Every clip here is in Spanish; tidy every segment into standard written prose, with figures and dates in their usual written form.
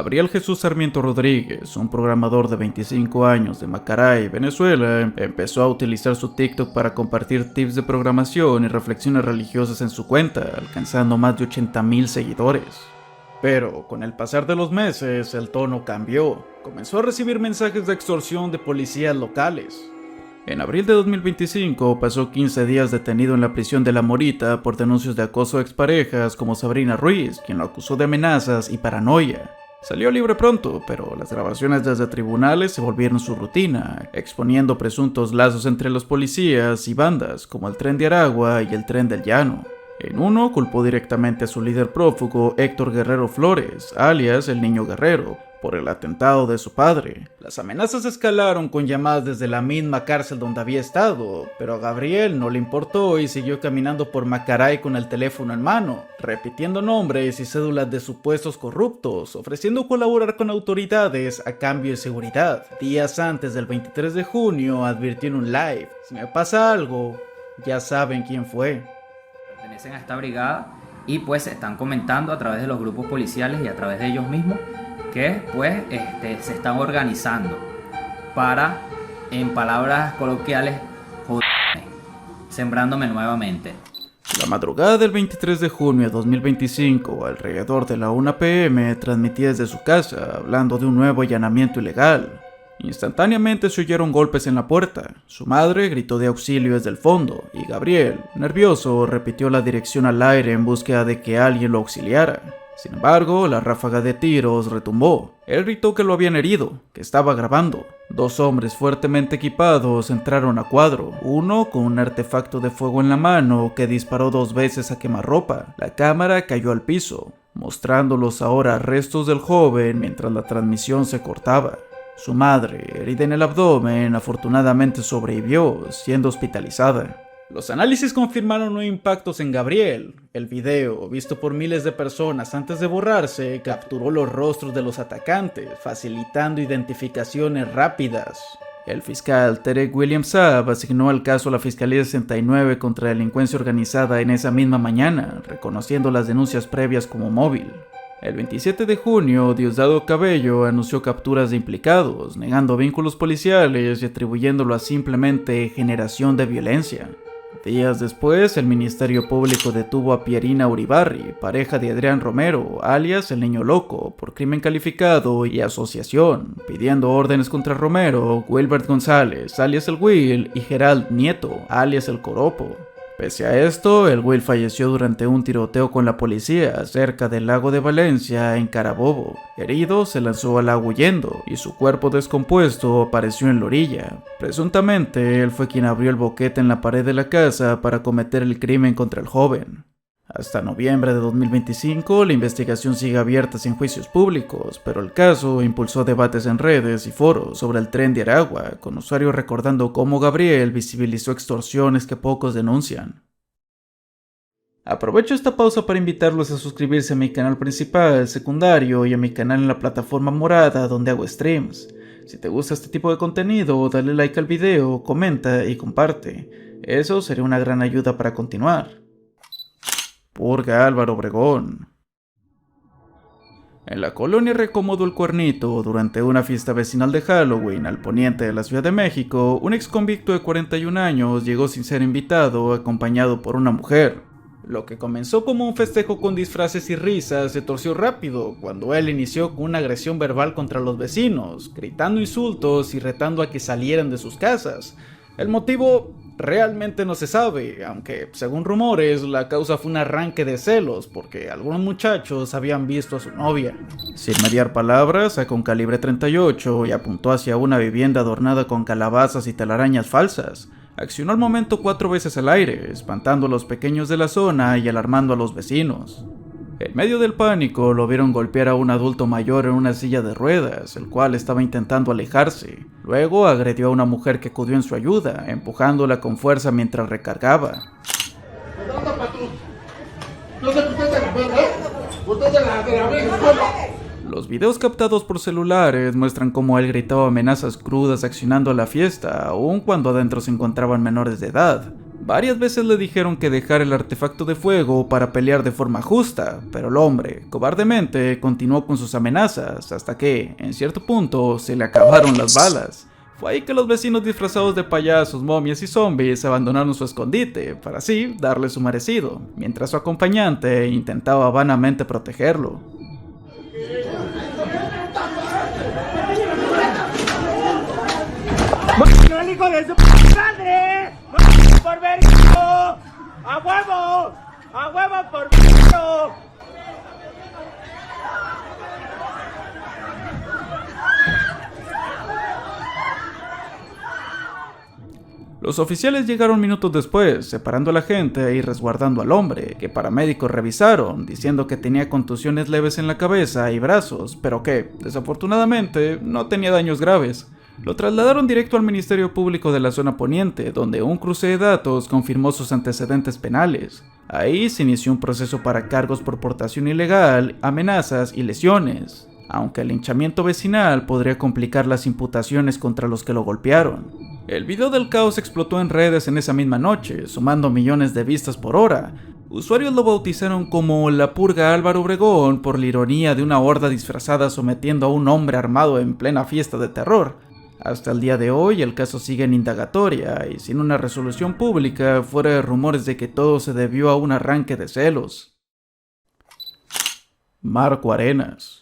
Gabriel Jesús Sarmiento Rodríguez, un programador de 25 años de Maracay, Venezuela, empezó a utilizar su TikTok para compartir tips de programación y reflexiones religiosas en su cuenta, alcanzando más de 80,000 seguidores. Pero con el pasar de los meses, el tono cambió. Comenzó a recibir mensajes de extorsión de policías locales. En abril de 2025 pasó 15 días detenido en la prisión de La Morita por denuncias de acoso a exparejas como Sabrina Ruiz, quien lo acusó de amenazas y paranoia. Salió libre pronto, pero las grabaciones desde tribunales se volvieron su rutina, exponiendo presuntos lazos entre los policías y bandas como el Tren de Aragua y el Tren del Llano. En uno culpó directamente a su líder prófugo Héctor Guerrero Flores, alias el Niño Guerrero, por el atentado de su padre. Las amenazas escalaron con llamadas desde la misma cárcel donde había estado, pero a Gabriel no le importó y siguió caminando por Maracay con el teléfono en mano, repitiendo nombres y cédulas de supuestos corruptos, ofreciendo colaborar con autoridades a cambio de seguridad. Días antes del 23 de junio advirtió en un live: si me pasa algo, ya saben quién fue. Pertenecen a esta brigada y pues están comentando a través de los grupos policiales y a través de ellos mismos que pues se están organizando para, en palabras coloquiales, joderme, sembrándome nuevamente. La madrugada del 23 de junio de 2025, alrededor de la 1 p.m, transmitía desde su casa, hablando de un nuevo allanamiento ilegal. Instantáneamente se oyeron golpes en la puerta. Su madre gritó de auxilio desde el fondo, y Gabriel, nervioso, repitió la dirección al aire en búsqueda de que alguien lo auxiliara. Sin embargo, la ráfaga de tiros retumbó. Él gritó que lo habían herido, que estaba grabando. Dos hombres fuertemente equipados entraron a cuadro, uno con un artefacto de fuego en la mano que disparó 2 veces a quemarropa. La cámara cayó al piso, mostrando los ahora restos del joven mientras la transmisión se cortaba. Su madre, herida en el abdomen, afortunadamente sobrevivió, siendo hospitalizada. Los análisis confirmaron no impactos en Gabriel. El video, visto por miles de personas antes de borrarse, capturó los rostros de los atacantes, facilitando identificaciones rápidas. El fiscal Tarek William Saab asignó el caso a la Fiscalía 69 contra Delincuencia Organizada en esa misma mañana, reconociendo las denuncias previas como móvil. El 27 de junio, Diosdado Cabello anunció capturas de implicados, negando vínculos policiales y atribuyéndolo a simplemente generación de violencia. Días después, el Ministerio Público detuvo a Pierina Uribarri, pareja de Adrián Romero, alias el Niño Loco, por crimen calificado y asociación, pidiendo órdenes contra Romero, Wilbert González, alias el Will, y Gerald Nieto, alias el Coropo. Pese a esto, el Will falleció durante un tiroteo con la policía cerca del lago de Valencia, en Carabobo. Herido, se lanzó al lago huyendo, y su cuerpo descompuesto apareció en la orilla. Presuntamente, él fue quien abrió el boquete en la pared de la casa para cometer el crimen contra el joven. Hasta noviembre de 2025, la investigación sigue abierta sin juicios públicos, pero el caso impulsó debates en redes y foros sobre el Tren de Aragua, con usuarios recordando cómo Gabriel visibilizó extorsiones que pocos denuncian. Aprovecho esta pausa para invitarlos a suscribirse a mi canal principal, secundario y a mi canal en la plataforma morada donde hago streams. Si te gusta este tipo de contenido, dale like al video, comenta y comparte. Eso sería una gran ayuda para continuar. Purga Álvaro Obregón. En la colonia Recomodo El Cuernito, durante una fiesta vecinal de Halloween al poniente de la Ciudad de México, un ex convicto de 41 años llegó sin ser invitado, acompañado por una mujer. Lo que comenzó como un festejo con disfraces y risas se torció rápido cuando él inició con una agresión verbal contra los vecinos, gritando insultos y retando a que salieran de sus casas. El motivo realmente no se sabe, aunque según rumores la causa fue un arranque de celos porque algunos muchachos habían visto a su novia. Sin mediar palabras, sacó un calibre 38 y apuntó hacia una vivienda adornada con calabazas y telarañas falsas. Accionó al momento 4 veces al aire, espantando a los pequeños de la zona y alarmando a los vecinos. En medio del pánico, lo vieron golpear a un adulto mayor en una silla de ruedas, el cual estaba intentando alejarse. Luego agredió a una mujer que acudió en su ayuda, empujándola con fuerza mientras recargaba. Los videos captados por celulares muestran cómo él gritaba amenazas crudas accionando a la fiesta, aun cuando adentro se encontraban menores de edad. Varias veces le dijeron que dejara el artefacto de fuego para pelear de forma justa, pero el hombre, cobardemente, continuó con sus amenazas hasta que, en cierto punto, se le acabaron las balas. Fue ahí que los vecinos disfrazados de payasos, momias y zombies abandonaron su escondite para así darle su merecido, mientras su acompañante intentaba vanamente protegerlo. ¡El hijo de su madre! ¡Por verito! ¡A huevo! ¡A huevo por verito! Los oficiales llegaron minutos después, separando a la gente y resguardando al hombre, que paramédicos revisaron, diciendo que tenía contusiones leves en la cabeza y brazos, pero que, desafortunadamente, no tenía daños graves. Lo trasladaron directo al Ministerio Público de la Zona Poniente, donde un cruce de datos confirmó sus antecedentes penales. Ahí se inició un proceso para cargos por portación ilegal, amenazas y lesiones, aunque el linchamiento vecinal podría complicar las imputaciones contra los que lo golpearon. El video del caos explotó en redes en esa misma noche, sumando millones de vistas por hora. Usuarios lo bautizaron como la purga Álvaro Obregón por la ironía de una horda disfrazada sometiendo a un hombre armado en plena fiesta de terror. Hasta el día de hoy el caso sigue en indagatoria y sin una resolución pública, fuera de rumores de que todo se debió a un arranque de celos. Marco Arenas.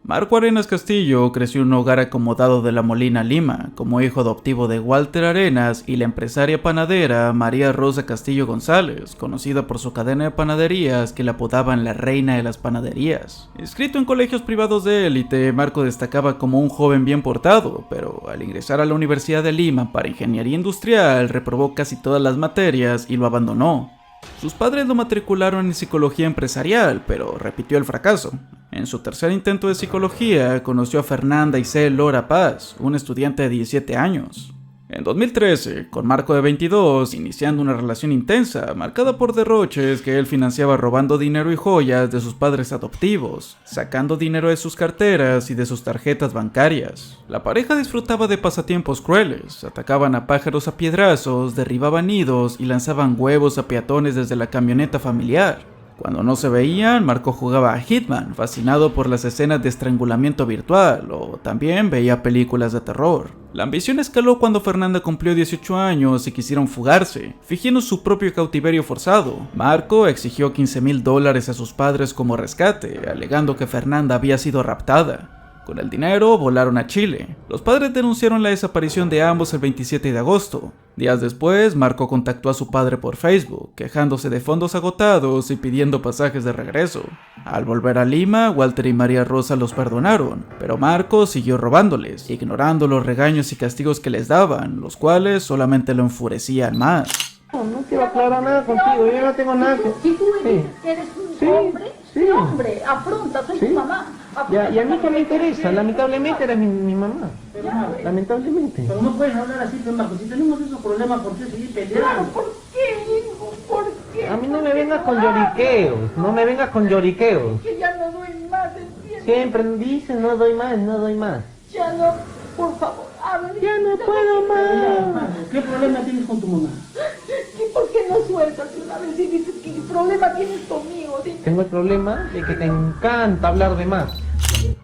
Marco Arenas Castillo creció en un hogar acomodado de La Molina, Lima, como hijo adoptivo de Walter Arenas y la empresaria panadera María Rosa Castillo González, conocida por su cadena de panaderías que la apodaban la reina de las panaderías. Inscrito en colegios privados de élite, Marco destacaba como un joven bien portado, pero al ingresar a la Universidad de Lima para Ingeniería Industrial reprobó casi todas las materias y lo abandonó. Sus padres lo matricularon en psicología empresarial, pero repitió el fracaso. En su tercer intento de psicología, conoció a Fernanda Isel Lora Paz, una estudiante de 17 años. En 2013, con Marco de 22, iniciando una relación intensa, marcada por derroches que él financiaba robando dinero y joyas de sus padres adoptivos, sacando dinero de sus carteras y de sus tarjetas bancarias. La pareja disfrutaba de pasatiempos crueles, atacaban a pájaros a piedrazos, derribaban nidos y lanzaban huevos a peatones desde la camioneta familiar. Cuando no se veían, Marco jugaba a Hitman, fascinado por las escenas de estrangulamiento virtual, o también veía películas de terror. La ambición escaló cuando Fernanda cumplió 18 años y quisieron fugarse, fingiendo su propio cautiverio forzado. Marco exigió $15,000 a sus padres como rescate, alegando que Fernanda había sido raptada. Con el dinero, volaron a Chile. Los padres denunciaron la desaparición de ambos el 27 de agosto. Días después, Marco contactó a su padre por Facebook, quejándose de fondos agotados y pidiendo pasajes de regreso. Al volver a Lima, Walter y María Rosa los perdonaron, pero Marco siguió robándoles, ignorando los regaños y castigos que les daban, los cuales solamente lo enfurecían más. No quiero aclarar nada contigo, yo no tengo nada que... Si tú me dices que eres un hombre, sí. hombre, afronta, soy tu mamá. Ya, y a mí que me interesa, lamentablemente era mi mamá. Lamentablemente. Pero no puedes hablar así, pues, Marco. Si tenemos esos problemas, ¿por qué seguir peleando? Claro, ¿por qué, hijo? ¿Por qué? A mí no me vengas con lloriqueos, no me vengas con lloriqueos. Que ya no doy más, ¿entiendes? Siempre dicen no doy más, no doy más. Ya no, por favor, hable. Ya no puedo más. Marco, ¿qué problema tienes con tu mamá? ¿Y por qué no sueltas una vez y dices que el problema tienes conmigo? Dime. Tengo el problema de que te encanta hablar de más.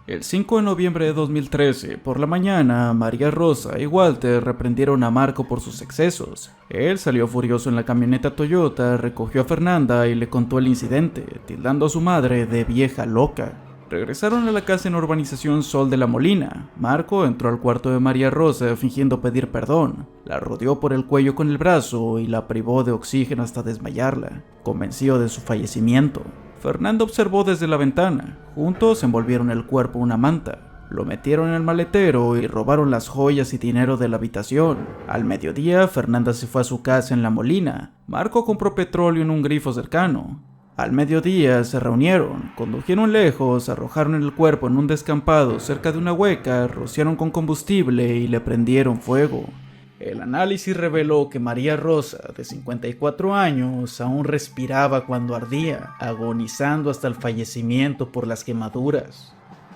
El 5 de noviembre de 2013, por la mañana, María Rosa y Walter reprendieron a Marco por sus excesos. Él salió furioso en la camioneta Toyota, recogió a Fernanda y le contó el incidente, tildando a su madre de vieja loca. Regresaron a la casa en urbanización Sol de la Molina. Marco entró al cuarto de María Rosa fingiendo pedir perdón. La rodeó por el cuello con el brazo y la privó de oxígeno hasta desmayarla, convencido de su fallecimiento. Fernanda observó desde la ventana. Juntos envolvieron el cuerpo en una manta. Lo metieron en el maletero y robaron las joyas y dinero de la habitación. Al mediodía, Fernanda se fue a su casa en La Molina. Marco compró petróleo en un grifo cercano. Al mediodía se reunieron, condujeron lejos, arrojaron el cuerpo en un descampado cerca de una hueca, rociaron con combustible y le prendieron fuego. El análisis reveló que María Rosa, de 54 años, aún respiraba cuando ardía, agonizando hasta el fallecimiento por las quemaduras.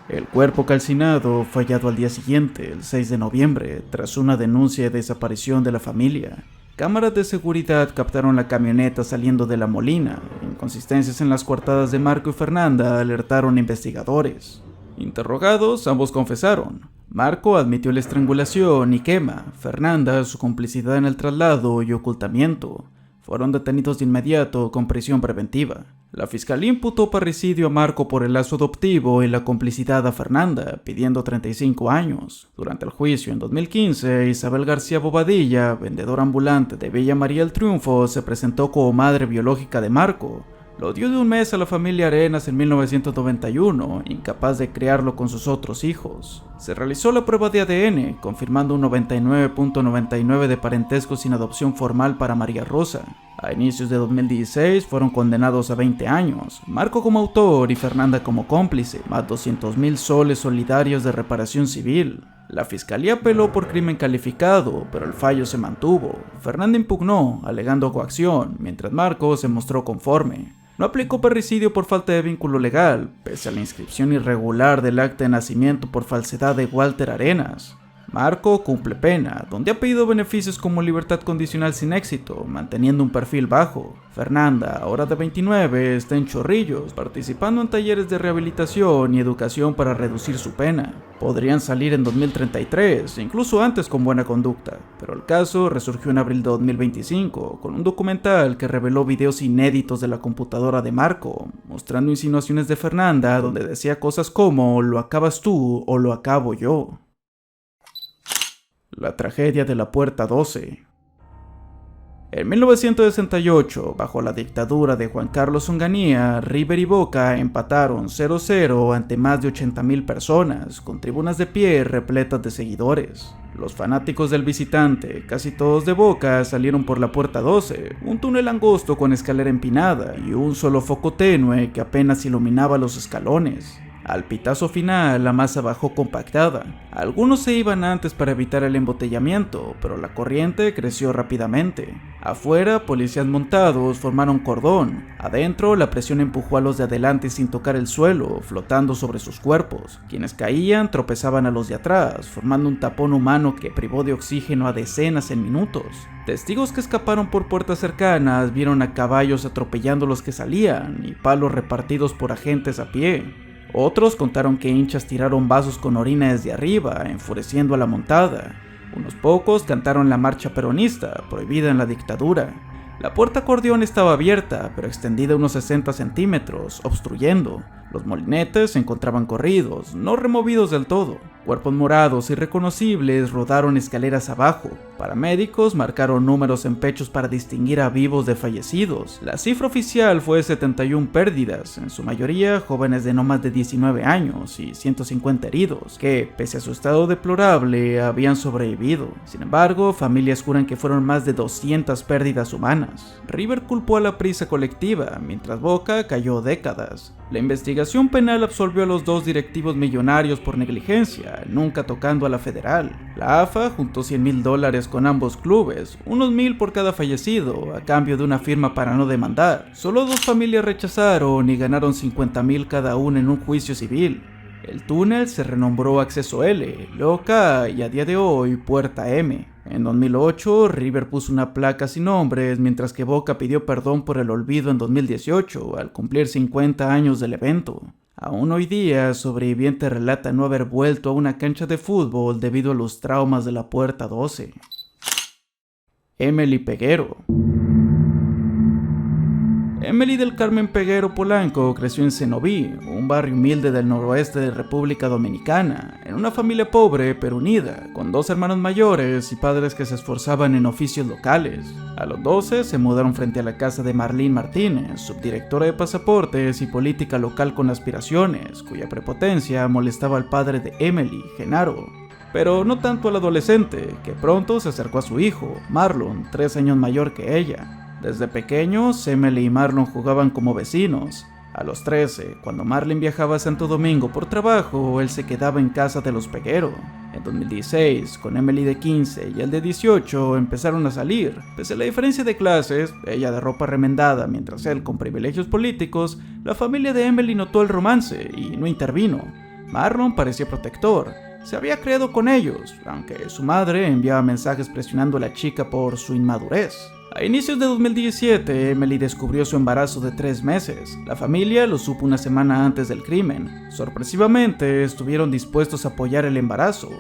El cuerpo calcinado fue hallado al día siguiente, el 6 de noviembre, tras una denuncia de desaparición de la familia. Cámaras de seguridad captaron la camioneta saliendo de La Molina. Inconsistencias en las coartadas de Marco y Fernanda alertaron a investigadores. Interrogados, ambos confesaron. Marco admitió la estrangulación y quema, Fernanda su complicidad en el traslado y ocultamiento. Fueron detenidos de inmediato con prisión preventiva. La fiscalía imputó parricidio a Marco por el lazo adoptivo y la complicidad a Fernanda, pidiendo 35 años. Durante el juicio en 2015, Isabel García Bobadilla, vendedora ambulante de Villa María del Triunfo, se presentó como madre biológica de Marco. Lo dio de un mes a la familia Arenas en 1991, incapaz de criarlo con sus otros hijos. Se realizó la prueba de ADN, confirmando un 99.99 de parentesco sin adopción formal para María Rosa. A inicios de 2016 fueron condenados a 20 años, Marco como autor y Fernanda como cómplice, más 200.000 soles solidarios de reparación civil. La fiscalía apeló por crimen calificado, pero el fallo se mantuvo. Fernanda impugnó, alegando coacción, mientras Marco se mostró conforme. No aplicó parricidio por falta de vínculo legal, pese a la inscripción irregular del acta de nacimiento por falsedad de Walter Arenas. Marco cumple pena, donde ha pedido beneficios como libertad condicional sin éxito, manteniendo un perfil bajo. Fernanda, ahora de 29, está en Chorrillos, participando en talleres de rehabilitación y educación para reducir su pena. Podrían salir en 2033, incluso antes con buena conducta, pero el caso resurgió en abril de 2025, con un documental que reveló videos inéditos de la computadora de Marco, mostrando insinuaciones de Fernanda donde decía cosas como "lo acabas tú o lo acabo yo". La tragedia de la Puerta 12. En 1968, bajo la dictadura de Juan Carlos Onganía, River y Boca empataron 0-0 ante más de 80.000 personas, con tribunas de pie repletas de seguidores. Los fanáticos del visitante, casi todos de Boca, salieron por la Puerta 12, un túnel angosto con escalera empinada y un solo foco tenue que apenas iluminaba los escalones. Al pitazo final, la masa bajó compactada. Algunos se iban antes para evitar el embotellamiento, pero la corriente creció rápidamente. Afuera, policías montados formaron cordón. Adentro, la presión empujó a los de adelante sin tocar el suelo, flotando sobre sus cuerpos. Quienes caían tropezaban a los de atrás, formando un tapón humano que privó de oxígeno a decenas en minutos. Testigos que escaparon por puertas cercanas vieron a caballos atropellando a los que salían y palos repartidos por agentes a pie. Otros contaron que hinchas tiraron vasos con orina desde arriba, enfureciendo a la montada. Unos pocos cantaron la marcha peronista, prohibida en la dictadura. La puerta acordeón estaba abierta, pero extendida unos 60 centímetros, obstruyendo. Los molinetes se encontraban corridos, no removidos del todo. Cuerpos morados irreconocibles rodaron escaleras abajo. Paramédicos marcaron números en pechos para distinguir a vivos de fallecidos. La cifra oficial fue de 71 pérdidas, en su mayoría jóvenes de no más de 19 años y 150 heridos, que, pese a su estado deplorable, habían sobrevivido. Sin embargo, familias juran que fueron más de 200 pérdidas humanas. River culpó a la prisa colectiva, mientras Boca cayó décadas. La investigación penal absolvió a los dos directivos millonarios por negligencia, nunca tocando a la federal. La AFA juntó $100.000 con ambos clubes, unos 1.000 por cada fallecido, a cambio de una firma para no demandar. Solo dos familias rechazaron y ganaron $50.000 cada una en un juicio civil. El túnel se renombró Acceso L, luego K y a día de hoy Puerta M. En 2008, River puso una placa sin nombres, mientras que Boca pidió perdón por el olvido en 2018, al cumplir 50 años del evento. Aún hoy día, sobreviviente relata no haber vuelto a una cancha de fútbol debido a los traumas de la Puerta 12. Emily Peguero. Emily del Carmen Peguero Polanco creció en Cenoví, un barrio humilde del noroeste de República Dominicana, en una familia pobre pero unida, con dos hermanos mayores y padres que se esforzaban en oficios locales. A los 12 se mudaron frente a la casa de Marlene Martínez, subdirectora de pasaportes y política local con aspiraciones, cuya prepotencia molestaba al padre de Emily, Genaro. Pero no tanto al adolescente, que pronto se acercó a su hijo, Marlon, 3 años mayor que ella. Desde pequeños, Emily y Marlon jugaban como vecinos. A los 13, cuando Marlon viajaba a Santo Domingo por trabajo, él se quedaba en casa de los Peguero. En 2016, con Emily de 15 y él de 18, empezaron a salir. Pese a la diferencia de clases, ella de ropa remendada mientras él con privilegios políticos, la familia de Emily notó el romance y no intervino. Marlon parecía protector, Se había creado con ellos, aunque su madre enviaba mensajes presionando a la chica por su inmadurez. A inicios de 2017, Emily descubrió su embarazo de 3 meses. La familia lo supo una semana antes del crimen. Sorpresivamente, estuvieron dispuestos a apoyar el embarazo.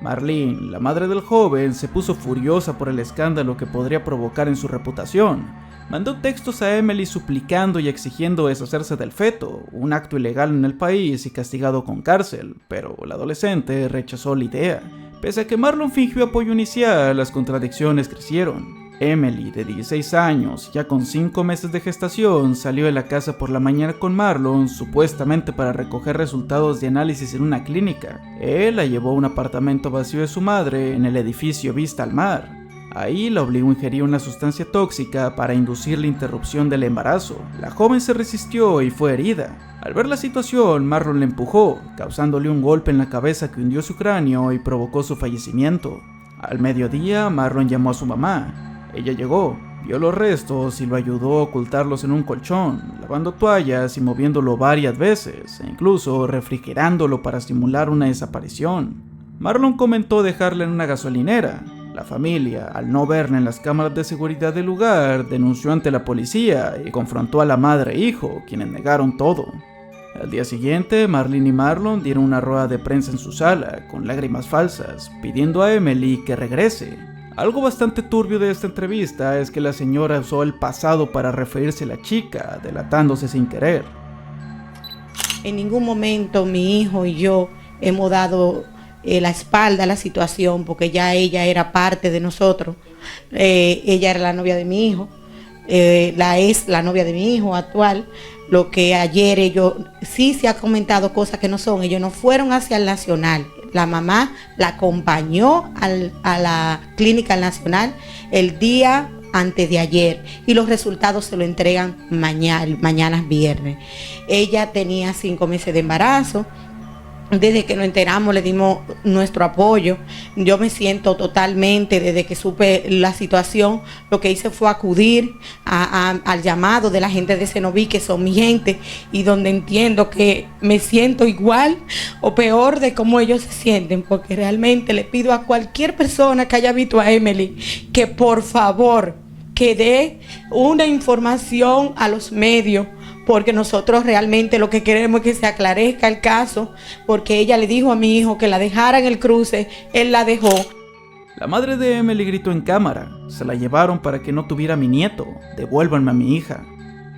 Marlene, la madre del joven, se puso furiosa por el escándalo que podría provocar en su reputación. Mandó textos a Emily suplicando y exigiendo deshacerse del feto, un acto ilegal en el país y castigado con cárcel, pero la adolescente rechazó la idea. Pese a que Marlon fingió apoyo inicial, las contradicciones crecieron. Emily, de 16 años, ya con 5 meses de gestación, salió de la casa por la mañana con Marlon, supuestamente para recoger resultados de análisis en una clínica. Él la llevó a un apartamento vacío de su madre en el edificio Vista al Mar. Ahí la obligó a ingerir una sustancia tóxica para inducir la interrupción del embarazo. La joven se resistió y fue herida. Al ver la situación, Marlon la empujó, causándole un golpe en la cabeza que hundió su cráneo y provocó su fallecimiento. Al mediodía, Marlon llamó a su mamá. Ella llegó, vio los restos y lo ayudó a ocultarlos en un colchón, lavando toallas y moviéndolo varias veces, e incluso refrigerándolo para simular una desaparición. Marlon comentó dejarla en una gasolinera. La familia, al no verla en las cámaras de seguridad del lugar, denunció ante la policía y confrontó a la madre e hijo, quienes negaron todo. Al día siguiente, Marlene y Marlon dieron una rueda de prensa en su sala, con lágrimas falsas, pidiendo a Emily que regrese. Algo bastante turbio de esta entrevista es que la señora usó el pasado para referirse a la chica, delatándose sin querer. En ningún momento mi hijo y yo hemos dado la espalda a la situación, porque ya ella era parte de nosotros. Ella era la novia de mi hijo, es la novia de mi hijo actual. Lo que ayer sí se ha comentado cosas que no son. Ellos no fueron hacia el Nacional. La mamá la acompañó a la Clínica Nacional el día antes de ayer y los resultados se lo entregan mañana viernes. Ella tenía 5 meses de embarazo. Desde que nos enteramos le dimos nuestro apoyo. Yo me siento totalmente, desde que supe la situación, lo que hice fue acudir al llamado de la gente de Cenoví, que son mi gente, y donde entiendo que me siento igual o peor de cómo ellos se sienten, porque realmente le pido a cualquier persona que haya visto a Emily que por favor que dé una información a los medios, porque nosotros realmente lo que queremos es que se aclarezca el caso, porque ella le dijo a mi hijo que la dejara en el cruce, él la dejó. La madre de Emily gritó en cámara, se la llevaron para que no tuviera a mi nieto, devuélvanme a mi hija.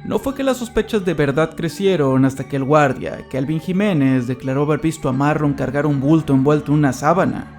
No fue que las sospechas de verdad crecieron hasta que el guardia, Kelvin Jiménez, declaró haber visto a Marlon cargar un bulto envuelto en una sábana.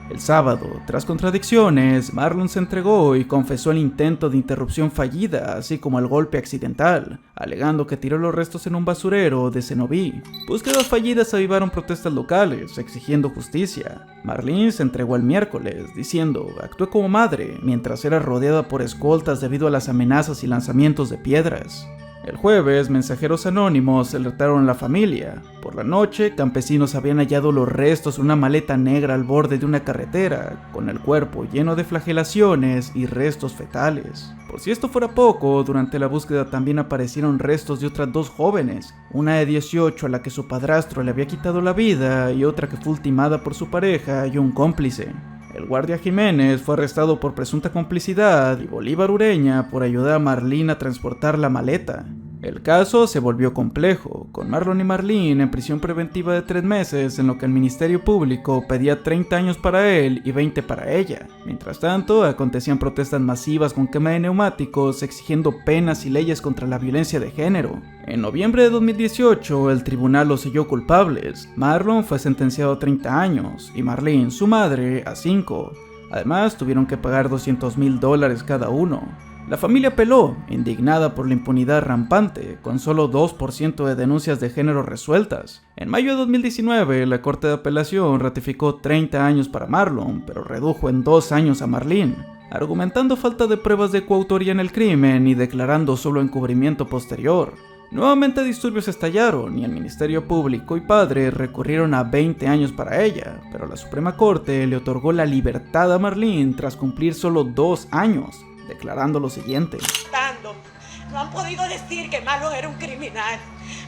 El sábado, tras contradicciones, Marlon se entregó y confesó el intento de interrupción fallida, así como el golpe accidental, alegando que tiró los restos en un basurero de Cenoví. Búsquedas fallidas avivaron protestas locales, exigiendo justicia. Marlene se entregó el miércoles, diciendo: actué como madre, mientras era rodeada por escoltas debido a las amenazas y lanzamientos de piedras. El jueves, mensajeros anónimos alertaron a la familia. Por la noche, campesinos habían hallado los restos en una maleta negra al borde de una carretera, con el cuerpo lleno de flagelaciones y restos fetales. Por si esto fuera poco, durante la búsqueda también aparecieron restos de otras 2 jóvenes, una de 18 a la que su padrastro le había quitado la vida y otra que fue ultimada por su pareja y un cómplice. El guardia Jiménez fue arrestado por presunta complicidad y Bolívar Ureña por ayudar a Marlene a transportar la maleta. El caso se volvió complejo, con Marlon y Marlene en prisión preventiva de 3 meses, en lo que el Ministerio Público pedía 30 años para él y 20 para ella. Mientras tanto, acontecían protestas masivas con quema de neumáticos, exigiendo penas y leyes contra la violencia de género. En noviembre de 2018, el tribunal los selló culpables. Marlon fue sentenciado a 30 años y Marlene, su madre, a 5. Además, tuvieron que pagar $200,000 cada uno. La familia apeló, indignada por la impunidad rampante, con solo 2% de denuncias de género resueltas. En mayo de 2019, la Corte de Apelación ratificó 30 años para Marlon, pero redujo en 2 años a Marlene, argumentando falta de pruebas de coautoría en el crimen y declarando solo encubrimiento posterior. Nuevamente disturbios estallaron y el Ministerio Público y padre recurrieron a 20 años para ella, pero la Suprema Corte le otorgó la libertad a Marlene tras cumplir solo 2 años. declarando lo siguiente. No han podido decir que Marlon era un criminal.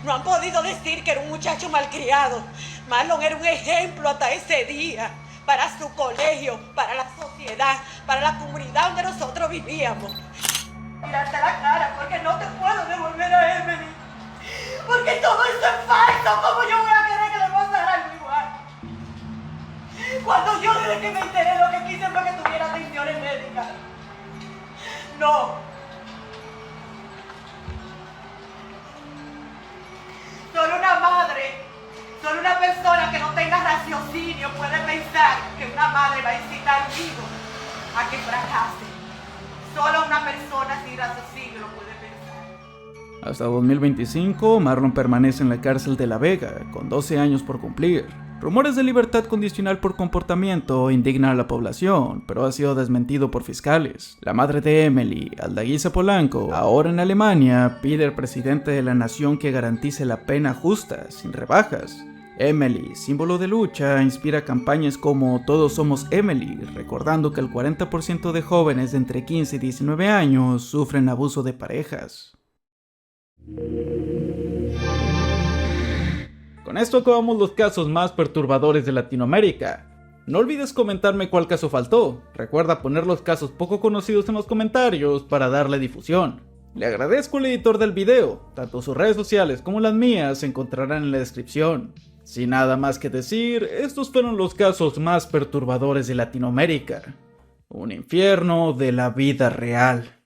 No han podido decir que era un muchacho malcriado. Marlon era un ejemplo hasta ese día para su colegio, para la sociedad, para la comunidad donde nosotros vivíamos. Mirarte la cara porque no te puedo devolver a Emily. Porque todo eso es falso. ¿Cómo yo voy a querer que le pasara algo igual? Cuando yo desde que me enteré lo que quise fue que tuviera atenciones médicas. No. Solo una madre, solo una persona que no tenga raciocinio puede pensar que una madre va a incitar a un hijo a que fracase. Solo una persona sin raciocinio lo puede pensar. Hasta 2025, Marlon permanece en la cárcel de La Vega, con 12 años por cumplir. Rumores de libertad condicional por comportamiento indignan a la población, pero ha sido desmentido por fiscales. La madre de Emily, Aldaguisa Polanco, ahora en Alemania, pide al presidente de la nación que garantice la pena justa, sin rebajas. Emily, símbolo de lucha, inspira campañas como Todos somos Emily, recordando que el 40% de jóvenes de entre 15 y 19 años sufren abuso de parejas. Con esto acabamos los casos más perturbadores de Latinoamérica. No olvides comentarme cuál caso faltó. Recuerda poner los casos poco conocidos en los comentarios para darle difusión. Le agradezco al editor del video. Tanto sus redes sociales como las mías se encontrarán en la descripción. Sin nada más que decir, estos fueron los casos más perturbadores de Latinoamérica. Un infierno de la vida real.